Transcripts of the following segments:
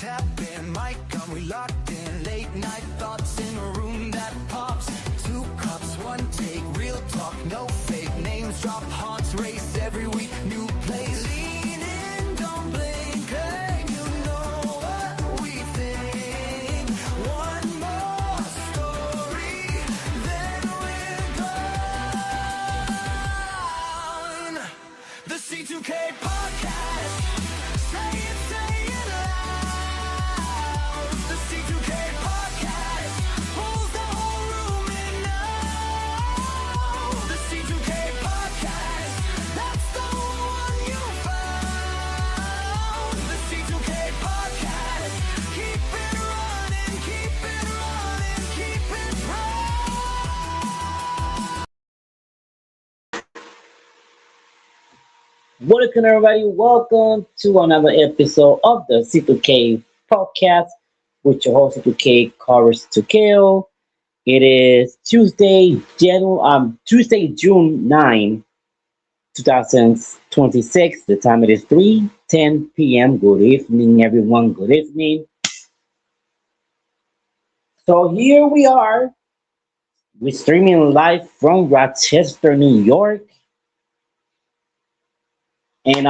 happen. Mic on, we locked in. Late night thoughts in a room that pops. 2 cups, 1 take. Real talk, no fake. Names drop, hearts race every week. New place. Lean in, don't blink. Hey, you know what we think. One more story, then we're gone. The C2K podcast. Say it loud. The C2K podcast pulls the whole room in now. The C2K podcast, that's the one you found. The C2K podcast, keep it running, keep it running, keep it Welcome, everybody. Welcome to another episode of the c2K podcast with your host, c2K Covers to Kill. It is Tuesday, June 9, 2026. The time it is 3:10 p.m. Good evening, everyone. Good evening. So here we are. We're streaming live from Rochester, New York. And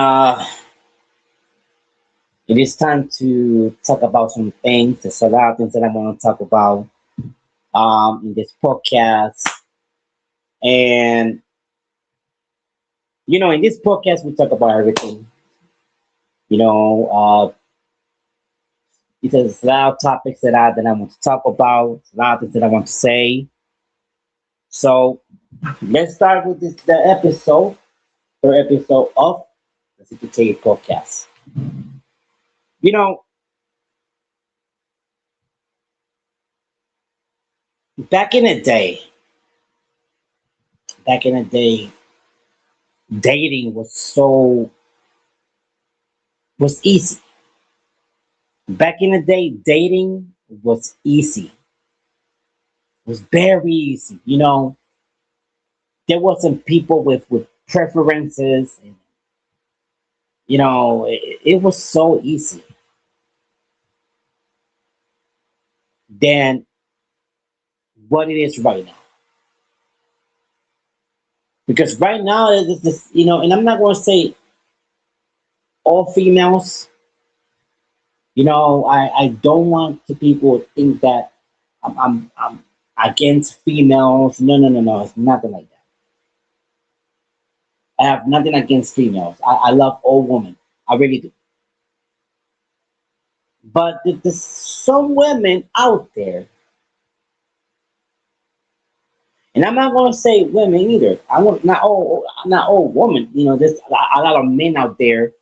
it is time to talk about some things. There's a lot of things that I want to talk about in this podcast. And in this podcast we talk about everything. There's a lot of topics that I want to talk about, a lot of things that I want to say. So let's start with the third episode of the C2K podcast. You know, back in the day, dating was easy. Back in the day, dating was easy. It was very easy. There wasn't people with preferences, and it was so easy. Than what it is right now. Because right now, it's this, and I'm not going to say all females. I don't want the people to think that I'm against females. No, no, no, no. It's nothing like that. I have nothing against females. I love all women. I really do. But there's some women out there, and I'm not going to say women either. I want not all women. There's a lot of men out there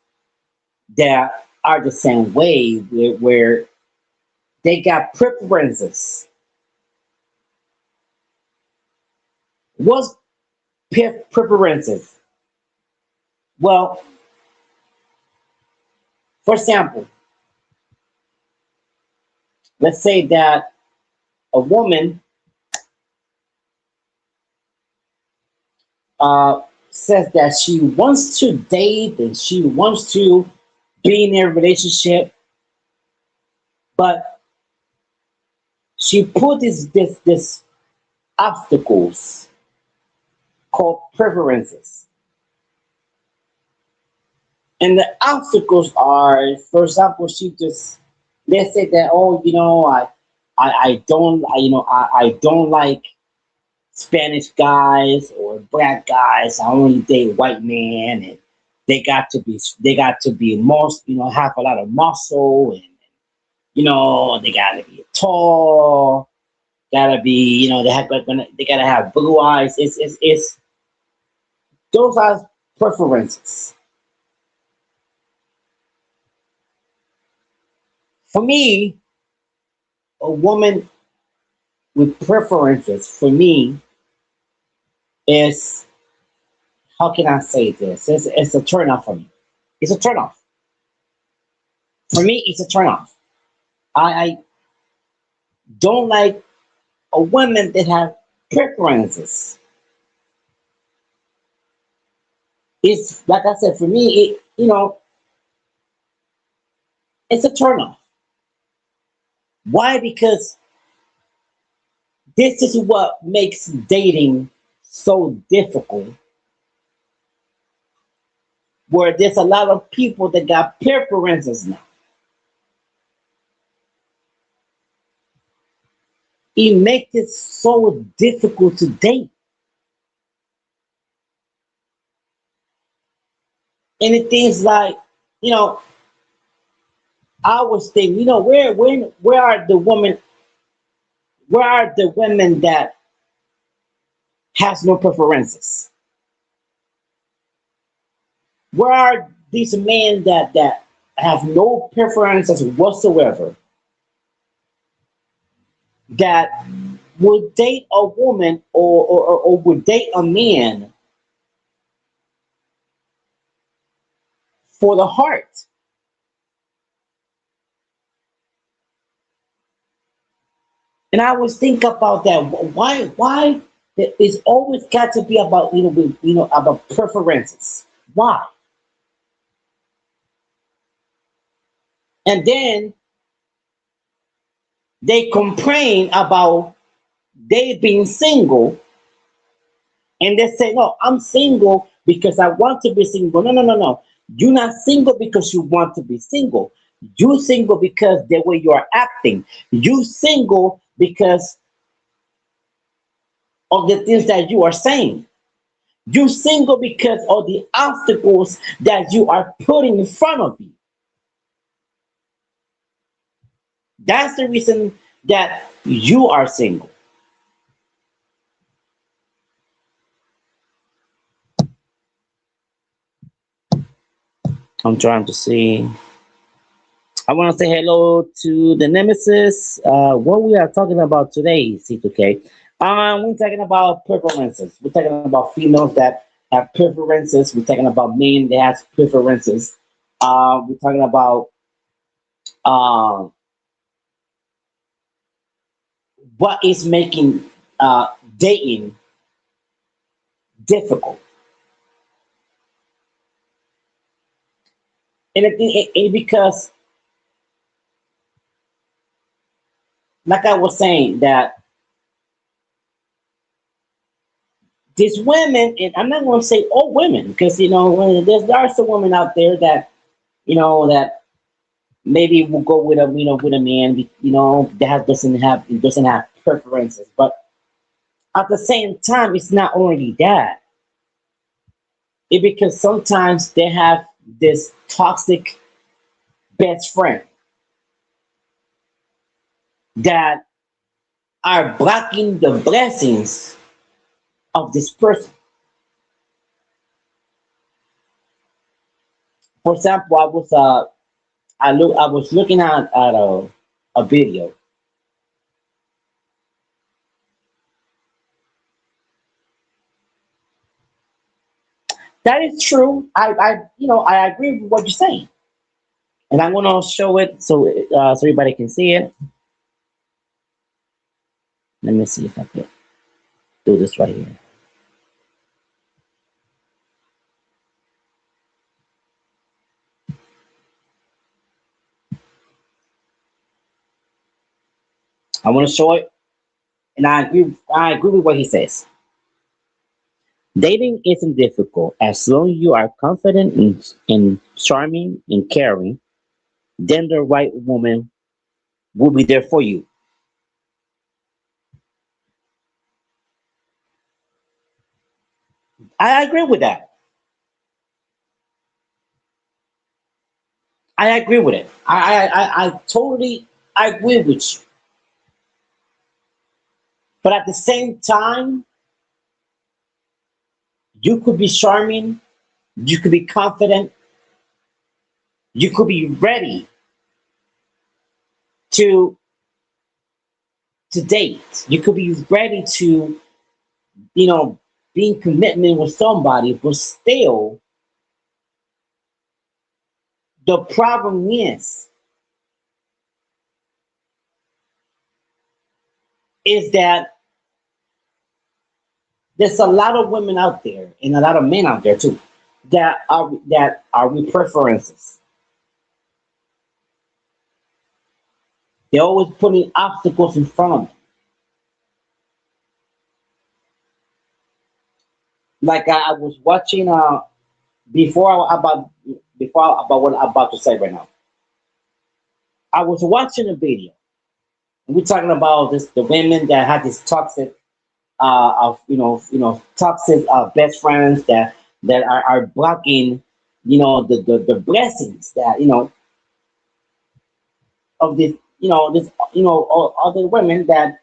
that are the same way, where they got preferences. What's preferences? Well, for example, let's say that a woman says that she wants to date and she wants to be in a relationship, but she put this obstacles called preferences. And the obstacles are, for example, let's say that, I don't like Spanish guys or black guys. I only date white men, and they got to be most, have a lot of muscle, and they gotta be tall, gotta be, they gotta have blue eyes. It's those are preferences. For me, a woman with preferences, for me, is, how can I say this? It's a turn off for me. It's a turn off. For me, it's a turn off. I don't like a woman that have preferences. It's like I said, for me, it's a turn off. Why? Because this is what makes dating so difficult, where there's a lot of people that got preferences now. It makes it so difficult to date. And it things like, you know, I was thinking, where are the women, where are the women that has no preferences? Where are these men that have no preferences whatsoever, that would date a woman, or would date a man for the heart? And I always think about that. Why it's always got to be about, about preferences? Why? And then they complain about they being single, and they say, no, I'm single because I want to be single. No, no, no, no. You're not single because you want to be single. You single because the way you are acting. You single because of the things that you are saying. You single because of the obstacles that you are putting in front of you. That's the reason that you are single. I'm trying to see. I want to say hello to the nemesis. What we are talking about today, C2K. We're talking about preferences. We're talking about females that have preferences. We're talking about men that have preferences. We're talking about uh, what is making dating difficult. And because, like I was saying, that these women, and I'm not going to say all women, because there are some women out there that that maybe will go with a with a man, that doesn't have preferences. But at the same time, it's not only that. It because sometimes they have this toxic best friend that are blocking the blessings of this person. For example, I was looking at a video. That is true. I agree with what you're saying, and I'm gonna show it so everybody can see it. Let me see if I can do this right here. I want to show it, and I agree with what he says. Dating isn't difficult as long as you are confident and charming and caring. Then the right woman will be there for you. I agree with that. I agree with it. I totally agree with you. But at the same time, you could be charming, you could be confident, you could be ready to date. You could be ready to, you know, be in commitment with somebody, but still, the problem is that there's a lot of women out there and a lot of men out there too that are with preferences. They're always putting obstacles in front of them. Like I was watching before about about what I'm about to say right now. I was watching a video. And we're talking about this the women that had this toxic of toxic best friends that are blocking the blessings that of this other women that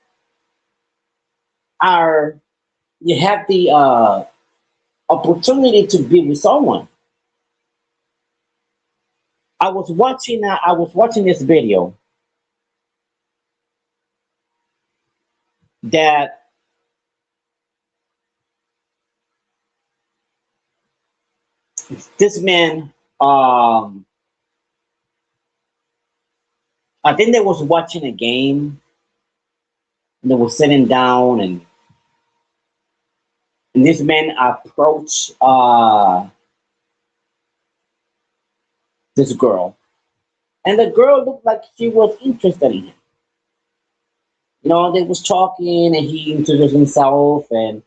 are you have the opportunity to be with someone. I was watching this video that this man I think they was watching a game and they were sitting down and this man approached this girl and the girl looked like she was interested in him. They was talking and he introduced himself and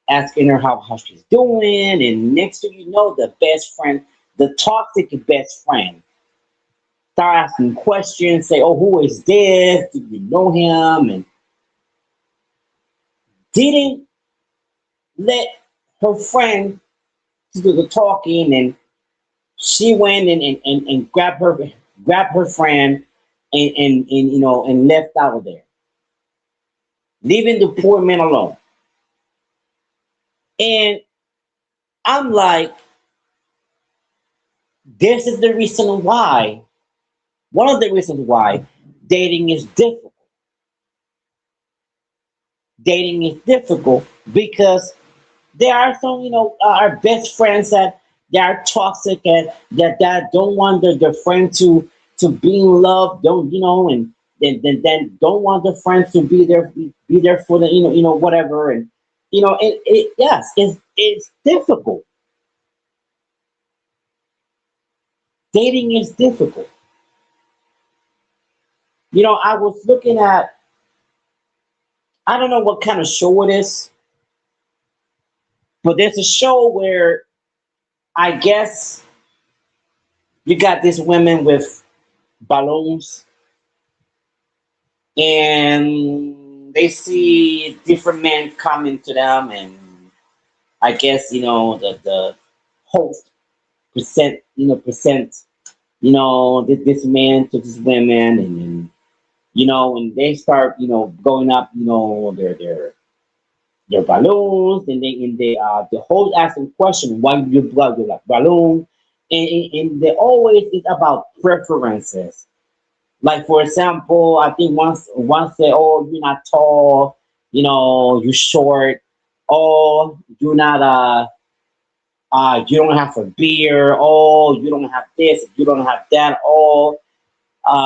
asking her how she's doing. And next thing you know, the best friend, the toxic best friend, start asking questions, say, "Oh, who is this? Do you know him?" And didn't let her friend do the talking. And she went and grabbed her friend and left out of there, leaving the poor man alone. And I'm like, this is the reason why, one of the reasons why dating is difficult. Dating is difficult because there are some, our best friends that they are toxic and that don't want their friend to be in love, don't and then don't want the friends to be there for the whatever. And yes, it's difficult. Dating is difficult. I was looking at, I don't know what kind of show it is, but there's a show where I guess you got these women with balloons and they see different men coming to them, and I guess the host present this man to this women, and they start going up their balloons, and the host asks them question, why do you blow your balloon, and they always it's about preferences. Like for example, I think once say, "Oh, you're not tall, you're short. Oh, you're not you don't have a beard. Oh, you don't have this. You don't have that. Oh,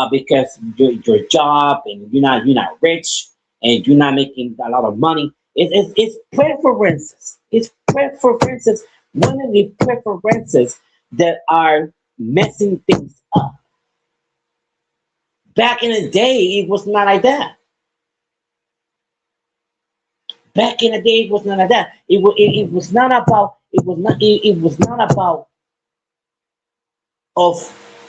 because your job and you're not rich and you're not making a lot of money." It's preferences. It's preferences. Women with preferences that are messing things up. Back in the day, it was not like that. Back in the day, it was not like that. It was not about. It was not about of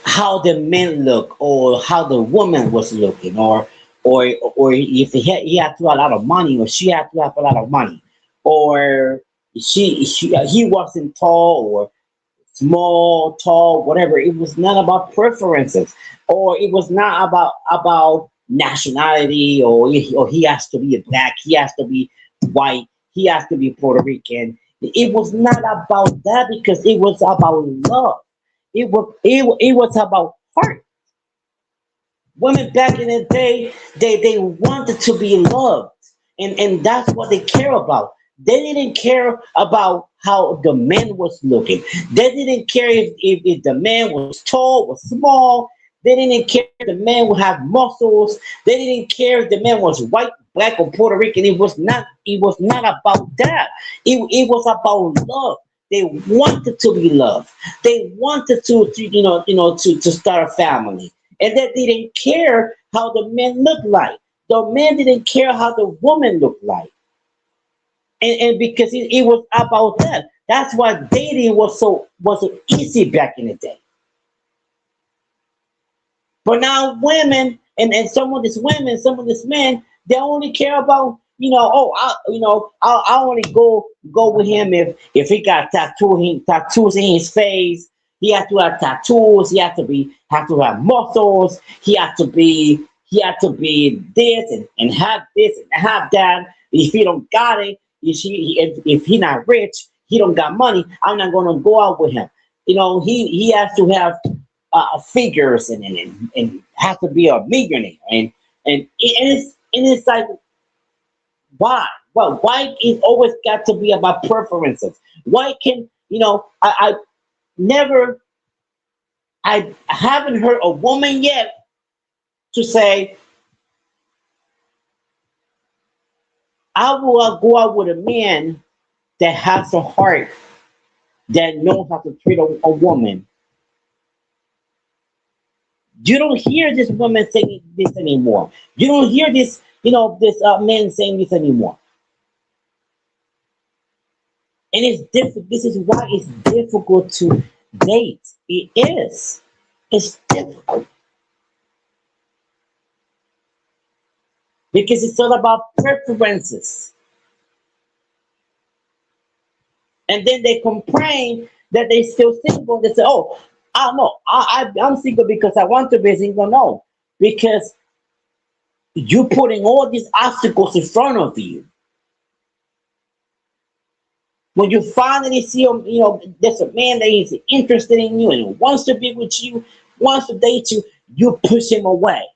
how the men look or how the woman was looking or or if he had to have a lot of money or she had to have a lot of money or he wasn't tall or small, tall, whatever. It was not about preferences, or it was not about nationality, or he has to be black, he has to be white, he has to be Puerto Rican. It was not about that because it was about love. It was about heart. Women back in the day, they wanted to be loved, and that's what they care about. They didn't care about how the man was looking. They didn't care if the man was tall or small. They didn't care if the man would have muscles. They didn't care if the man was white, black, or Puerto Rican. It was not about that. It was about love. They wanted to be loved. They wanted to start a family. And they didn't care how the men looked like. The men didn't care how the woman looked like. And because it was about that. That's why dating was so easy back in the day. But now women and some of these women, some of these men, they only care about, oh, I only go with him if he got tattoos in his face. He has to have tattoos. He has to have to have muscles. He has to be this and have this and have that. If he don't got it, if he not rich, he don't got money. I'm not gonna go out with him. He has to have figures and has to be a millionaire and it's like why it always got to be about preferences? Why can I never I haven't heard a woman yet to say I will go out with a man that has a heart that knows how to treat a woman. You don't hear this woman saying this anymore. You don't hear this man saying this anymore. And it's difficult. This is why it's difficult to date. It is. It's difficult because it's all about preferences. And then they complain that they're still single. They say, "Oh, I know, I'm single because I want to be single." No, because you're putting all these obstacles in front of you. When you finally see him, there's a man that is interested in you and wants to be with you, wants to date you, you push him away.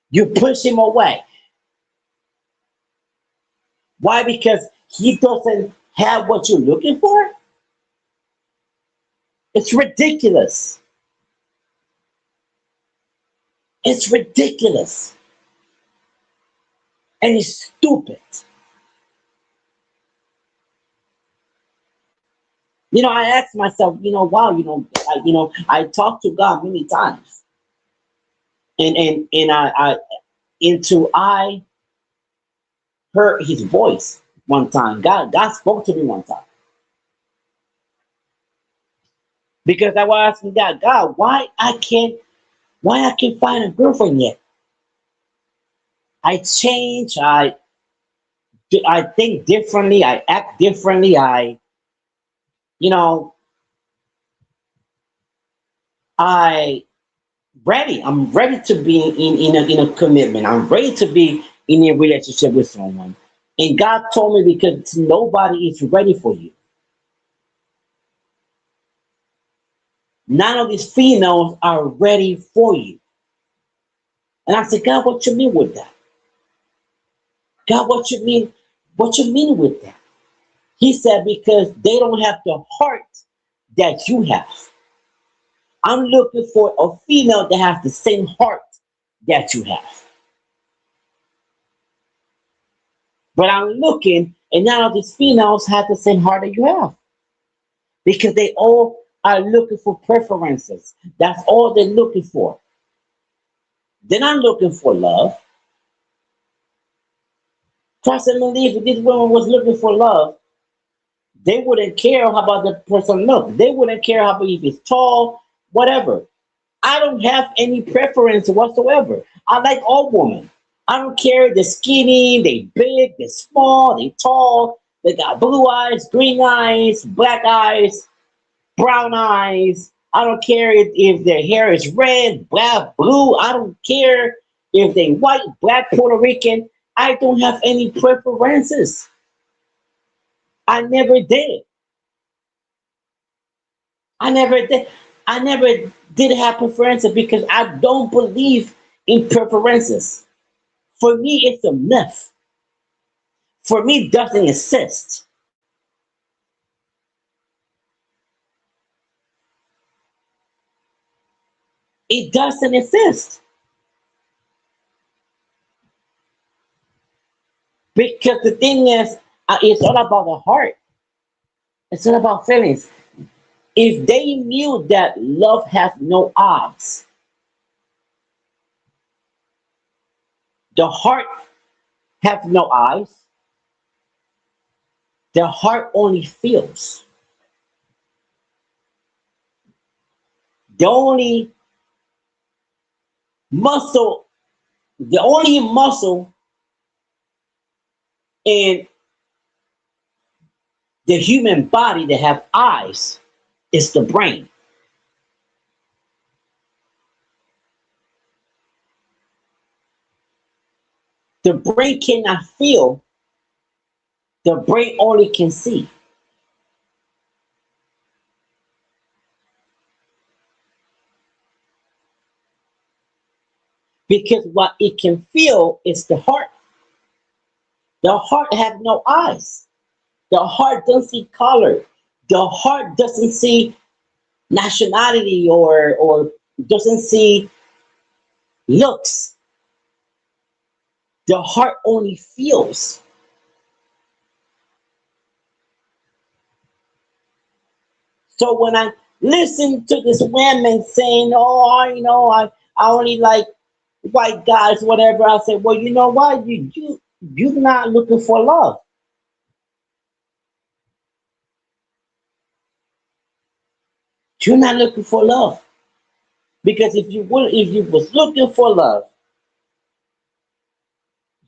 You push him away. Why? Because he doesn't have what you're looking for? It's ridiculous. It's ridiculous. And it's stupid. I asked myself, wow, I talked to God many times. And I heard his voice one time. God spoke to me one time. Because I was asking God, why I can't find a girlfriend yet? I change, I think differently, I act differently, you know, I'm ready to be in a commitment. I'm ready to be in a relationship with someone. And God told me because nobody is ready for you. None of these females are ready for you. And I said, God, what you mean with that? God, what you mean? What you mean with that? He said, because they don't have the heart that you have. I'm looking for a female that has the same heart that you have. But I'm looking, and none of these females have the same heart that you have. Because they all are looking for preferences. That's all they're looking for. They're not looking for love. Trust and believe if this woman was looking for love, they wouldn't care how about the person look. They wouldn't care how about if he's tall, whatever. I don't have any preference whatsoever. I like all women. I don't care if they're skinny, they big, they're small, they tall, they got blue eyes, green eyes, black eyes, brown eyes. I don't care if their hair is red, black, blue. I don't care if they white, black, Puerto Rican. I don't have any preferences. I never did. I never did. I never did have preferences because I don't believe in preferences. For me, it's a myth. For me, it doesn't exist. It doesn't exist because the thing is, it's all about the heart. It's all about feelings. If they knew that love has no eyes, the heart has no eyes, the heart only feels. The only muscle, the only muscle in the human body that have eyes is the brain. The brain cannot feel, the brain only can see. Because what it can feel is the heart. The heart has no eyes. The heart doesn't see color. The heart doesn't see nationality or doesn't see looks. The heart only feels. So when I listen to this woman saying, "Oh, I only like white guys," whatever, I say, "Well, you know what? You're not looking for love. You're not looking for love because if you was looking for love,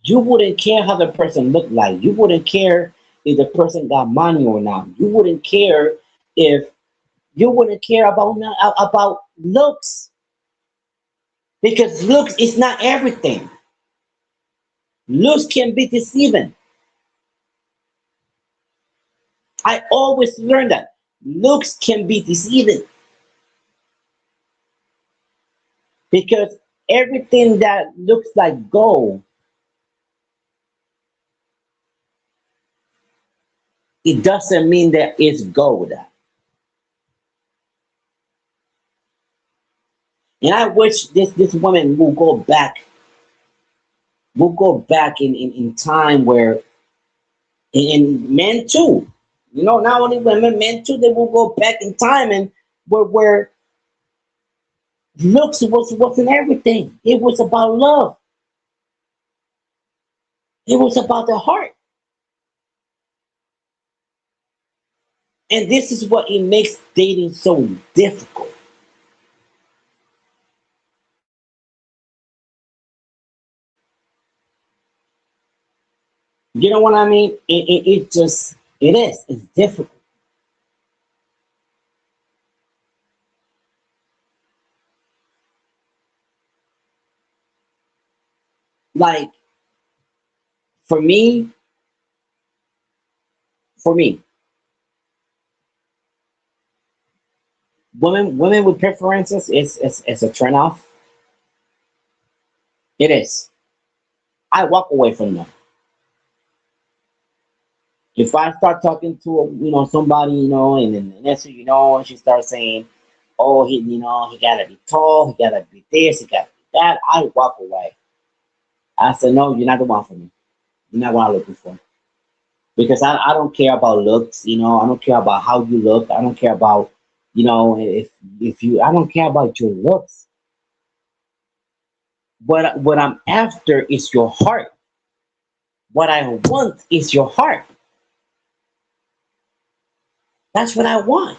you wouldn't care how the person looked like. You wouldn't care if the person got money or not. You wouldn't care if you wouldn't care about looks because looks is not everything. Looks can be deceiving. I always learn that looks can be deceiving because everything that looks like gold, it doesn't mean that it's gold. And I wish this woman will go back in time where and men too. You know, not only women, men too, they will go back in time and where looks wasn't everything. It was about love. It was about the heart. And this is what it makes dating so difficult. You know what I mean? It just it is. It's difficult. Like for me, for me, women with preferences is a turn off. It is. I walk away from them. If I start talking to somebody, and then the next thing you know, she starts saying, "Oh, he gotta be tall, he gotta be this, he gotta be that," I walk away. I said, "No, you're not the one for me. You're not what I'm looking for." Because I don't care about looks, I don't care about how you look. I don't care about, if you I don't care about your looks. What I'm after is your heart. What I want is your heart. That's what I want.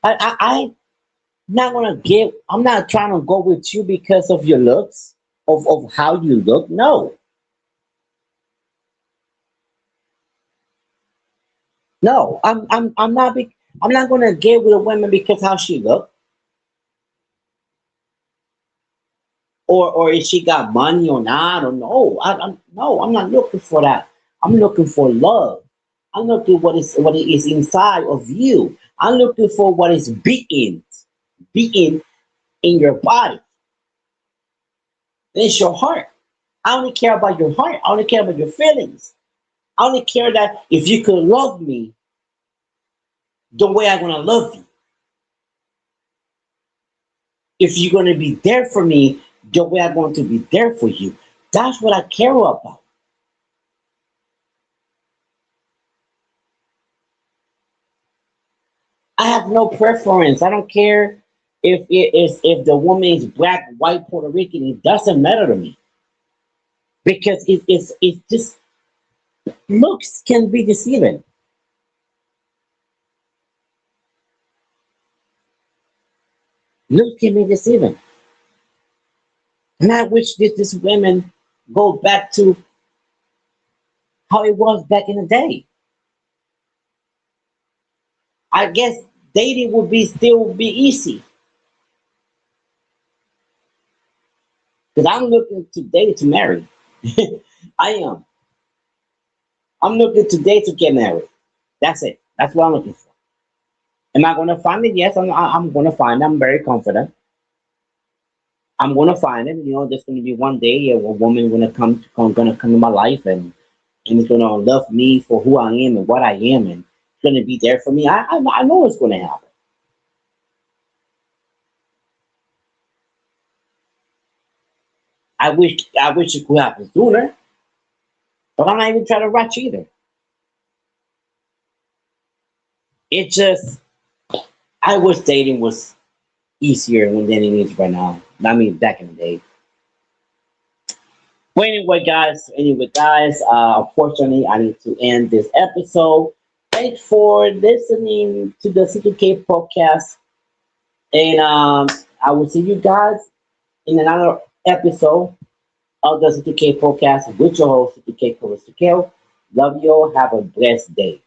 I'm not gonna give. I'm not trying to go with you because of your looks, of how you look. No, no. I'm not. I'm not gonna get with a woman because how she look, or if she got money or not. I don't know. I'm no. I'm not looking for that. I'm looking for love. I'm looking what it is inside of you. I'm looking for what is beating in your body. It's your heart. I only care about your heart. I only care about your feelings. I only care that if you could love me the way I'm gonna love you, if you're gonna be there for me the way I'm going to be there for you, that's what I care about. I have no preference. I don't care if the woman is black, white, Puerto Rican. It doesn't matter to me because it's just looks can be deceiving. Looks can be deceiving, and I wish this women go back to how it was back in the day. I guess dating would be still be easy because I'm looking to date to marry. I am. I'm looking to date to get married. That's it. That's what I'm looking for. Am I going to find it? Yes, I'm going to find it. I'm very confident. I'm going to find it. You know, there's going to be one day a woman going to come in my life and is going to love me for who I am and what I am and going to be there for me. I know it's going to happen. I wish it could happen sooner, but I'm not even trying to rush either. It just I wish dating was easier than it is right now. I mean, back in the day. Well, anyway, guys, unfortunately, I need to end this episode. Thanks for listening to the c2K podcast. And I will see you guys in another episode of the c2K podcast with your host, c2K Kill. Love you all. Have a blessed day.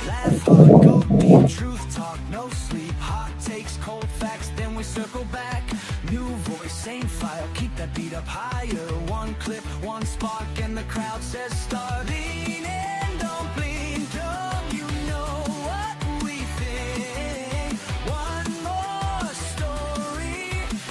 Laugh hard, go deep, truth talk, no sleep. Hot takes, cold facts, then we circle back. New voice, same file, keep that beat up higher. One clip, one spark, and the crowd says starting.